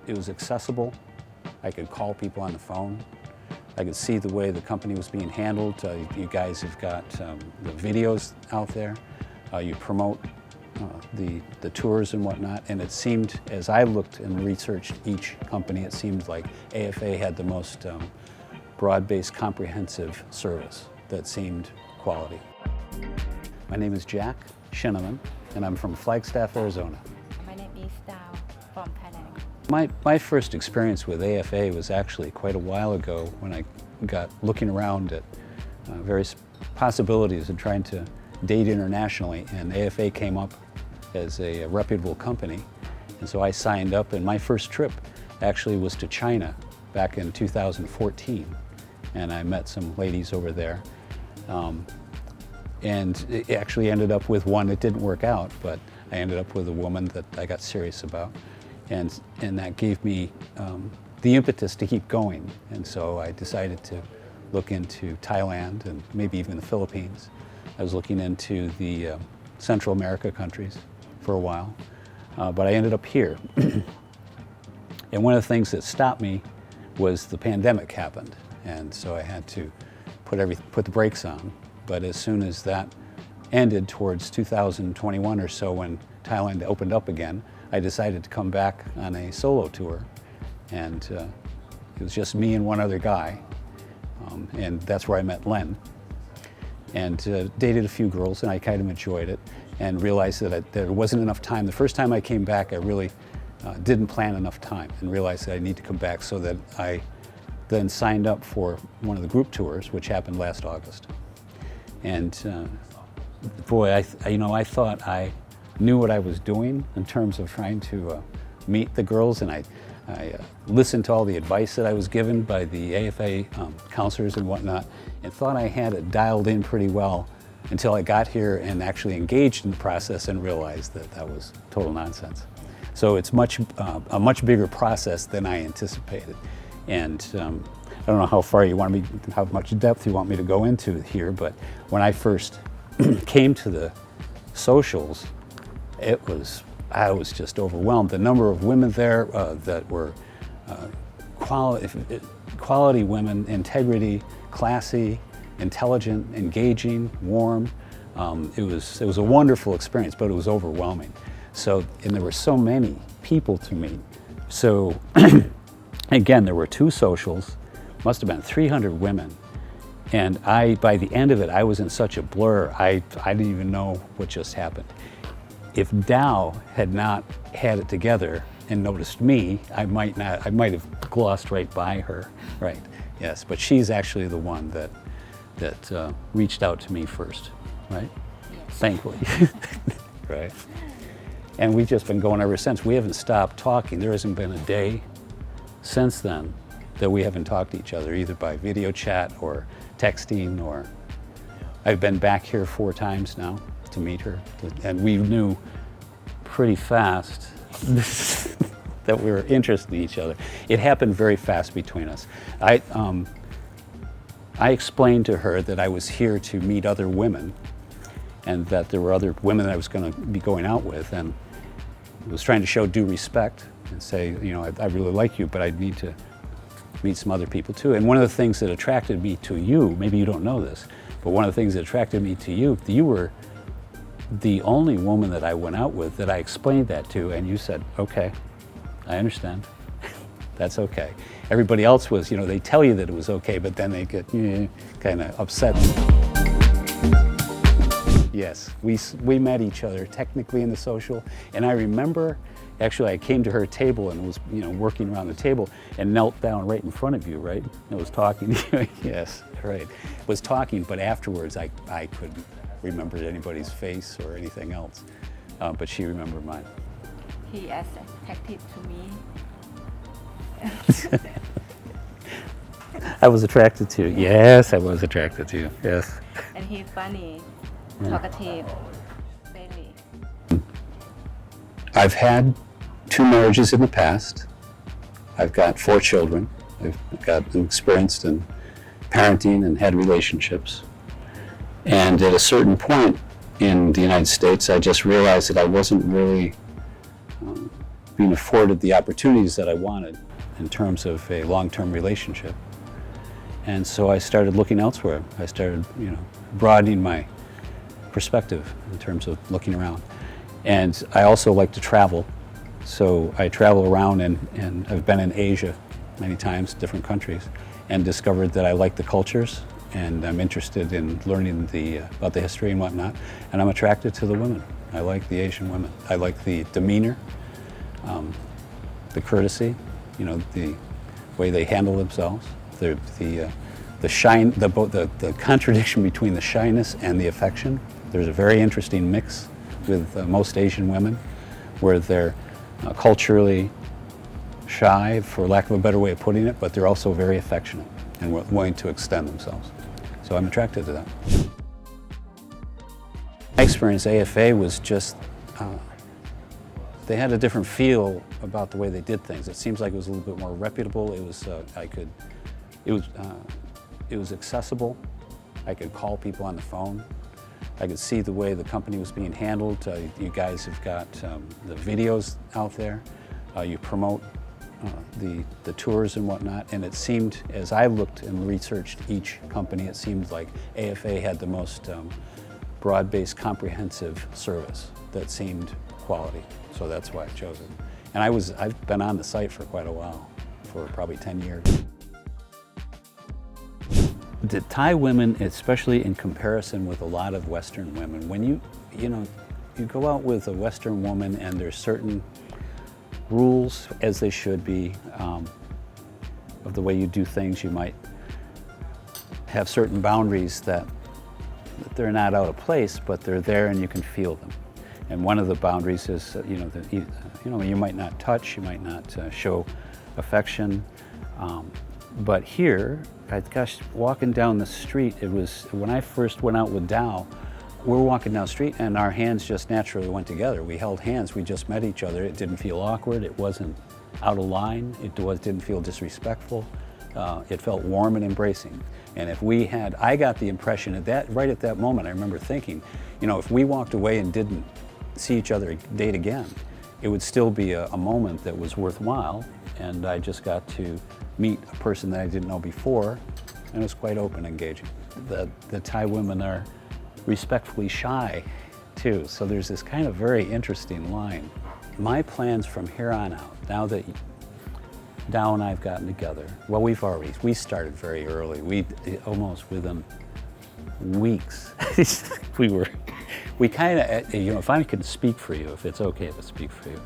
it was accessible. I could call people on the phone. I could see the way the company was being handled. You guys have got the videos out there. You promote the tours and whatnot, and it seemed, as I looked and researched each company, it seemed like AFA had the most broad-based, comprehensive service that seemed quality. My name is Jack Shinneman, and I'm from Flagstaff, Arizona. My name is Dao from Thailand. My first experience with AFA was actually quite a while ago when I got looking around at various possibilities of trying to date internationally, and AFA came up as a reputable company. And so I signed up, and my first trip actually was to China back in 2014. And I met some ladies over there. And it actually ended up with one that didn't work out, but I ended up with a woman that I got serious about. And that gave me the impetus to keep going. And so I decided to look into Thailand and maybe even the Philippines. I was looking into the Central America countries for a while, but I ended up here. And one of the things that stopped me was the pandemic happened. And so I had to put the brakes on. But as soon as that ended towards 2021 or so, when Thailand opened up again, I decided to come back on a solo tour. And it was just me and one other guy. And that's where I met Len. And dated a few girls, and I kind of enjoyed it and realized that there wasn't enough time. The first time I came back, I really didn't plan enough time and realized that I need to come back, so that I then signed up for one of the group tours, which happened last August. And boy, I thought I knew what I was doing in terms of trying to meet the girls, and I listened to all the advice that I was given by the AFA counselors and whatnot, and thought I had it dialed in pretty well until I got here and actually engaged in the process and realized that that was total nonsense. So it's a much bigger process than I anticipated. And I don't know how much depth you want me to go into here, but when I first came to the socials, I was just overwhelmed. The number of women there that were quality women, integrity, classy, intelligent, engaging, warm. It was a wonderful experience, but it was overwhelming. So, and there were so many people to meet. So, again, there were 2 socials, must have been 300 women. And by the end of it, I was in such a blur, I didn't even know what just happened. If Dow had not had it together and noticed me, I might have glossed right by her, right? Yes, but she's actually the one that reached out to me first, right? Yes. Thankfully, right? And we've just been going ever since. We haven't stopped talking. There hasn't been a day since then that we haven't talked to each other, either by video chat or texting, or I've been back here 4 times now to meet her, and we knew pretty fast that we were interested in each other. It happened very fast between us. I explained to her that I was here to meet other women, and that there were other women that I was going to be going out with, and was trying to show due respect and say, I really like you, but I need to meet some other people too. And one of the things that attracted me to you, maybe you don't know this, but one of the things that attracted me to you, you were the only woman that I went out with that I explained that to, and you said, okay, I understand. That's okay. Everybody else was, they tell you that it was okay, but then they get kind of upset. Yes, we met each other technically in the social, and I remember, actually I came to her table and was, working around the table and knelt down right in front of you, right? And was talking to you. Yes, right. Was talking, but afterwards I couldn't remember anybody's face or anything else, but she remembered mine. He is attracted to me. I was attracted to you. Yes, I was attracted to you. Yes. And he's funny, talkative, friendly. I've had 2 marriages in the past. I've got 4 children. I've got experience in parenting and had relationships. And at a certain point in the United States, I just realized that I wasn't really being afforded the opportunities that I wanted in terms of a long-term relationship. And so I started looking elsewhere. I started, broadening my perspective in terms of looking around. And I also like to travel. So I travel around and I've been in Asia many times, different countries, and discovered that I like the cultures and I'm interested in learning about the history and whatnot. And I'm attracted to the women. I like the Asian women. I like the demeanor, the courtesy, the way they handle themselves, the contradiction between the shyness and the affection. There's a very interesting mix with most Asian women where they're culturally shy, for lack of a better way of putting it, but they're also very affectionate and willing to extend themselves. So I'm attracted to that. My experience, AFA, was just, they had a different feel about the way they did things. It seems like it was a little bit more reputable. It was accessible. I could call people on the phone. I could see the way the company was being handled. You guys have got the videos out there. You promote the tours and whatnot, and it seemed, as I looked and researched each company, it seemed like AFA had the most broad-based, comprehensive service that seemed quality. So that's why I chose it. And I've been on the site for quite a while, for probably 10 years. The Thai women, especially in comparison with a lot of Western women, when you go out with a Western woman and there's certain rules, as they should be, of the way you do things, you might have certain boundaries that they're not out of place, but they're there and you can feel them. And one of the boundaries is, you might not touch, you might not show affection. But here, gosh, walking down the street, it was, when I first went out with Dow, we're walking down the street and our hands just naturally went together. We held hands, we just met each other. It didn't feel awkward, it wasn't out of line, didn't feel disrespectful. It felt warm and embracing. And if we had, I got the impression right at that moment, I remember thinking, if we walked away and didn't see each other date again, it would still be a moment that was worthwhile. And I just got to meet a person that I didn't know before, and it was quite open, engaging. The Thai women are respectfully shy too, so there's this kind of very interesting line. My plans from here on out, now that Dow and I have gotten together, well, we started very early. Almost within weeks, we kind of, if I can speak for you, if it's okay to speak for you,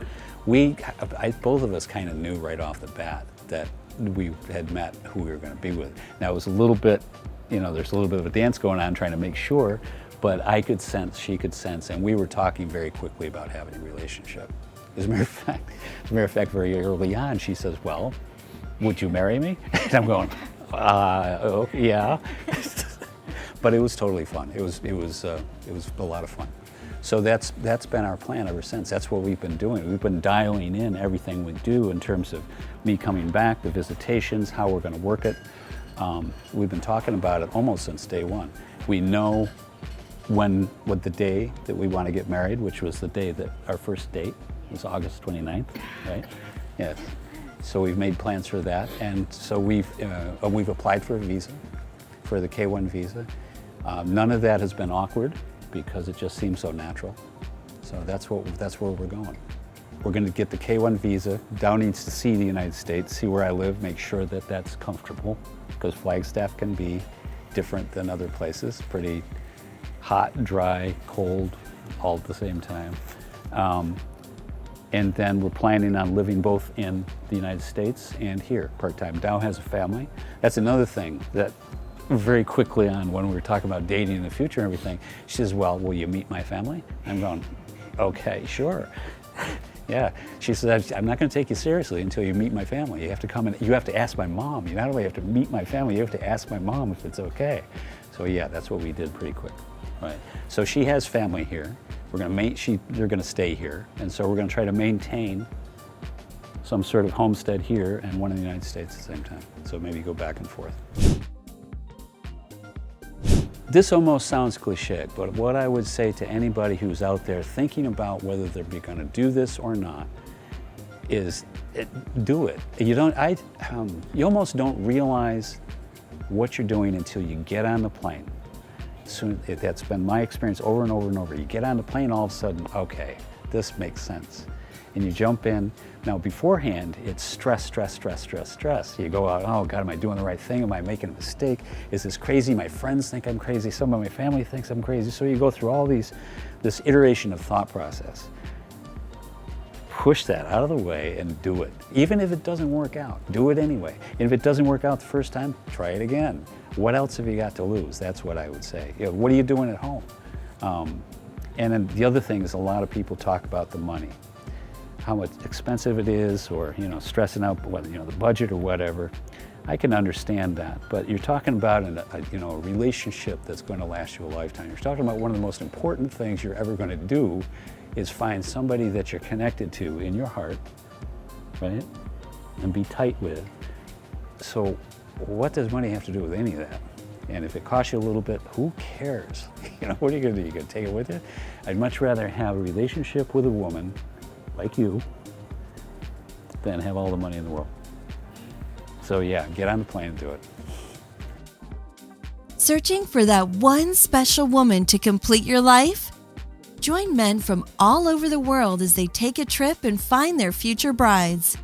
both of us kind of knew right off the bat that we had met who we were going to be with. Now it was a little bit, there's a little bit of a dance going on trying to make sure, but I could sense, she could sense, and we were talking very quickly about having a relationship. As a matter of fact, very early on, she says, "Well, would you marry me?" And I'm going, "Oh, yeah." But it was totally fun. It was a lot of fun. So that's been our plan ever since. That's what we've been doing. We've been dialing in everything we do in terms of me coming back, the visitations, how we're going to work it. We've been talking about it almost since day one. We know what the day that we want to get married, which was the day that our first date was August 29th, right? Yes. So we've made plans for that, and so we've applied for a visa, for the K-1 visa. None of that has been awkward because it just seems so natural. So that's where we're going. We're going to get the K-1 visa. Dow needs to see the United States, see where I live, make sure that that's comfortable, because Flagstaff can be different than other places, pretty hot, dry, cold, all at the same time. And then we're planning on living both in the United States and here, part-time. Dow has a family. That's another thing that very quickly on, when we were talking about dating in the future and everything, she says, "Well, will you meet my family?" I'm going, "Okay, sure." Yeah, she said, "I'm not going to take you seriously until you meet my family. You have to come and you have to ask my mom. You not only have to meet my family, you have to ask my mom if it's okay." So yeah, that's what we did pretty quick. Right. So she has family here. They're going to stay here, and so we're going to try to maintain some sort of homestead here and one in the United States at the same time. So maybe go back and forth. This almost sounds cliche, but what I would say to anybody who's out there thinking about whether they're going to do this or not do it. You almost don't realize what you're doing until you get on the plane. That's been my experience over and over and over. You get on the plane, all of a sudden, okay, this makes sense. And you jump in. Now beforehand, it's stress, stress, stress, stress, stress. You go out, oh God, am I doing the right thing? Am I making a mistake? Is this crazy? My friends think I'm crazy. Some of my family thinks I'm crazy. So you go through all this iteration of thought process. Push that out of the way and do it. Even if it doesn't work out, do it anyway. And if it doesn't work out the first time, try it again. What else have you got to lose? That's what I would say. What are you doing at home? And then the other thing is a lot of people talk about the money, how much expensive it is, or stressing out the budget or whatever. I can understand that, but you're talking about a relationship that's going to last you a lifetime. You're talking about one of the most important things you're ever going to do is find somebody that you're connected to in your heart, right? And be tight with. So what does money have to do with any of that? And if it costs you a little bit, who cares? What are you going to do? You going to take it with you? I'd much rather have a relationship with a woman like you than have all the money in the world. So yeah, get on the plane and do it. Searching for that one special woman to complete your life? Join men from all over the world as they take a trip and find their future brides.